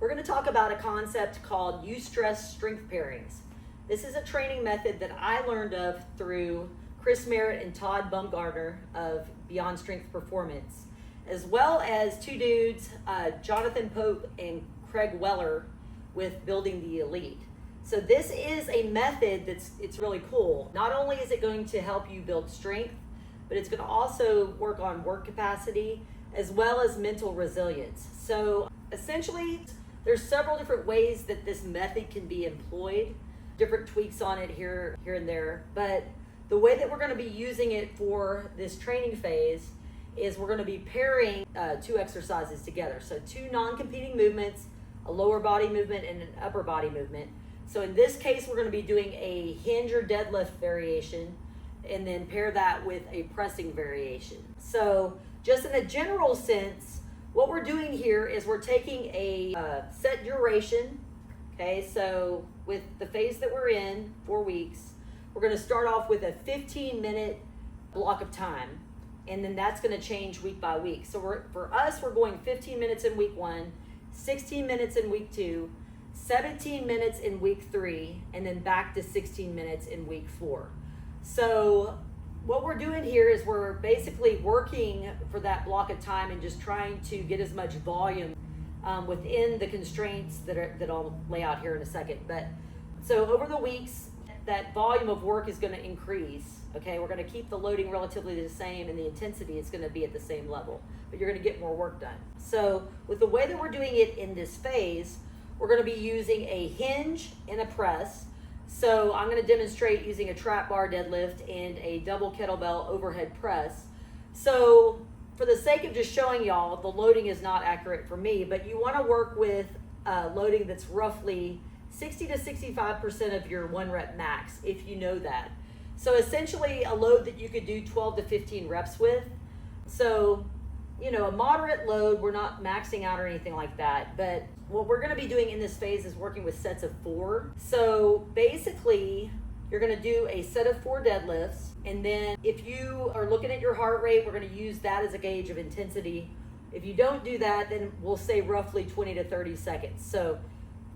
we're going to talk about a concept called Eustress strength pairings. This is a training method that I learned of through Chris Merritt and Todd Bumgarner of Beyond Strength Performance, as well as two dudes, Jonathan Pope and Craig Weller, with Building the Elite. So this is a method it's really cool. Not only is it going to help you build strength, but it's going to also work on work capacity as well as mental resilience. So essentially, there's several different ways that this method can be employed, different tweaks on it here and there. But the way that we're going to be using it for this training phase is we're going to be pairing two exercises together. So two non-competing movements, a lower body movement and an upper body movement. So in this case, we're going to be doing a hinge or deadlift variation and then pair that with a pressing variation. So just in a general sense, what we're doing here is we're taking a set duration. Okay, so with the phase that we're in, 4 weeks, we're going to start off with a 15-minute block of time, and then that's going to change week by week. So for us, we're going 15 minutes in week 1, 16 minutes in week 2, 17 minutes in week 3, and then back to 16 minutes in week 4. So what we're doing here is we're basically working for that block of time and just trying to get as much volume within the constraints that I'll lay out here in a second. But so over the weeks, that volume of work is going to increase. Okay, we're going to keep the loading relatively the same and the intensity is going to be at the same level, but you're going to get more work done. So with the way that we're doing it in this phase, we're going to be using a hinge and a press. So I'm going to demonstrate using a trap bar deadlift and a double kettlebell overhead press. So for the sake of just showing y'all, the loading is not accurate for me, but you want to work with loading that's roughly 60 to 65% of your 1 rep max, if you know that. So essentially a load that you could do 12 to 15 reps with. So, you know, a moderate load, we're not maxing out or anything like that, but what we're going to be doing in this phase is working with sets of 4. So basically, you're going to do a set of 4 deadlifts, and then if you are looking at your heart rate, we're going to use that as a gauge of intensity. If you don't do that, then we'll say roughly 20 to 30 seconds. So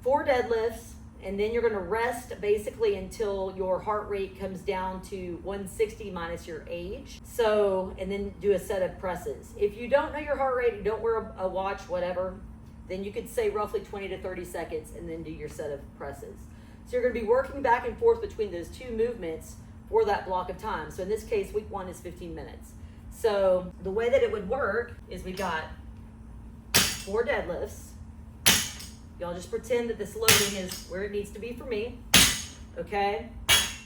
4 deadlifts, and then you're going to rest basically until your heart rate comes down to 160 minus your age. So, and then do a set of presses. If you don't know your heart rate, you don't wear a watch, whatever, then you could say roughly 20 to 30 seconds and then do your set of presses. So you're going to be working back and forth between those 2 movements for that block of time. So in this case, week 1 is 15 minutes. So the way that it would work is we got 4 deadlifts. Y'all just pretend that this loading is where it needs to be for me, okay?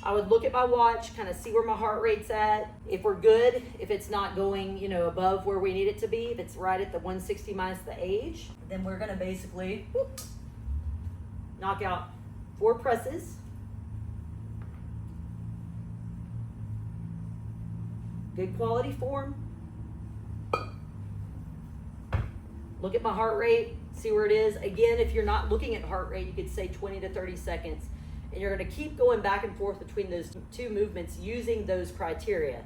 I would look at my watch, kind of see where my heart rate's at. If we're good, if it's not going, you know, above where we need it to be, if it's right at the 160 minus the age, then we're gonna basically knock out 4 presses. Good quality form. Look at my heart rate, see where it is. Again, if you're not looking at heart rate, you could say 20 to 30 seconds. And you're going to keep going back and forth between those 2 movements using those criteria.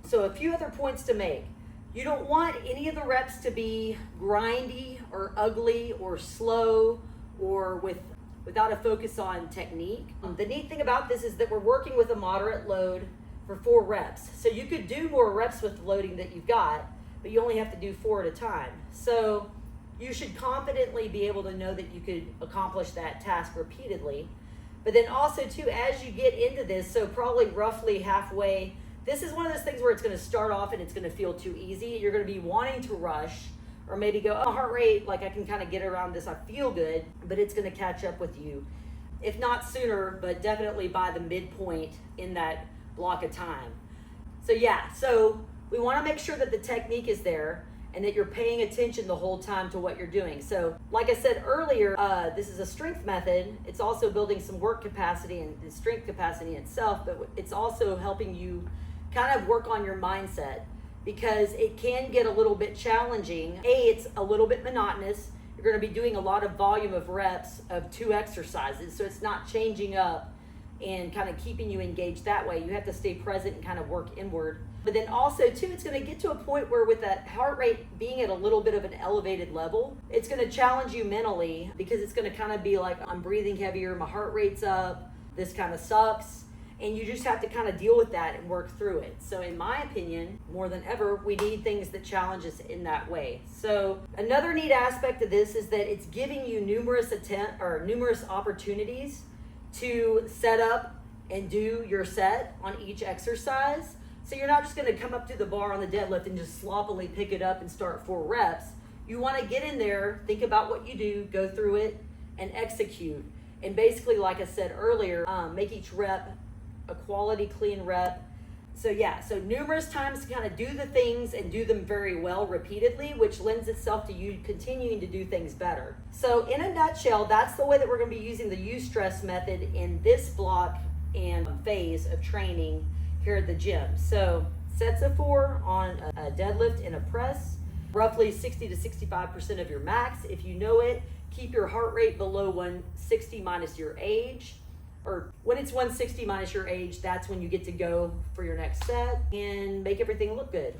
So a few other points to make. You don't want any of the reps to be grindy or ugly or slow or without a focus on technique. The neat thing about this is that we're working with a moderate load for 4 reps. So you could do more reps with the loading that you've got, but you only have to do 4 at a time. So you should confidently be able to know that you could accomplish that task repeatedly. But then also too, as you get into this, so probably roughly halfway, this is one of those things where it's going to start off and it's going to feel too easy. You're going to be wanting to rush or maybe go, oh, heart rate, like I can kind of get around this, I feel good, but it's going to catch up with you. If not sooner, but definitely by the midpoint in that block of time. So yeah, so we want to make sure that the technique is there and that you're paying attention the whole time to what you're doing. So like I said earlier, this is a strength method. It's also building some work capacity and the strength capacity itself, but it's also helping you kind of work on your mindset because it can get a little bit challenging. It's a little bit monotonous. You're going to be doing a lot of volume of reps of 2 exercises, so it's not changing up and kind of keeping you engaged that way. You have to stay present and kind of work inward. But then also too, it's going to get to a point where with that heart rate being at a little bit of an elevated level, it's going to challenge you mentally, because it's going to kind of be like, I'm breathing heavier, my heart rate's up, this kind of sucks. And you just have to kind of deal with that and work through it. So in my opinion, more than ever, we need things that challenge us in that way. So another neat aspect of this is that it's giving you numerous opportunities to set up and do your set on each exercise. So you're not just going to come up to the bar on the deadlift and just sloppily pick it up and start 4 reps. You want to get in there, think about what you do, go through it, and execute. And basically, like I said earlier, make each rep a quality, clean rep. So numerous times to kind of do the things and do them very well repeatedly, which lends itself to you continuing to do things better. So in a nutshell, that's the way that we're going to be using the Eustress method in this block and phase of training here at the gym. So sets of 4 on a deadlift and a press, roughly 60 to 65% of your max. If you know it, keep your heart rate below 160 minus your age. Or when it's 160 minus your age, that's when you get to go for your next set and make everything look good.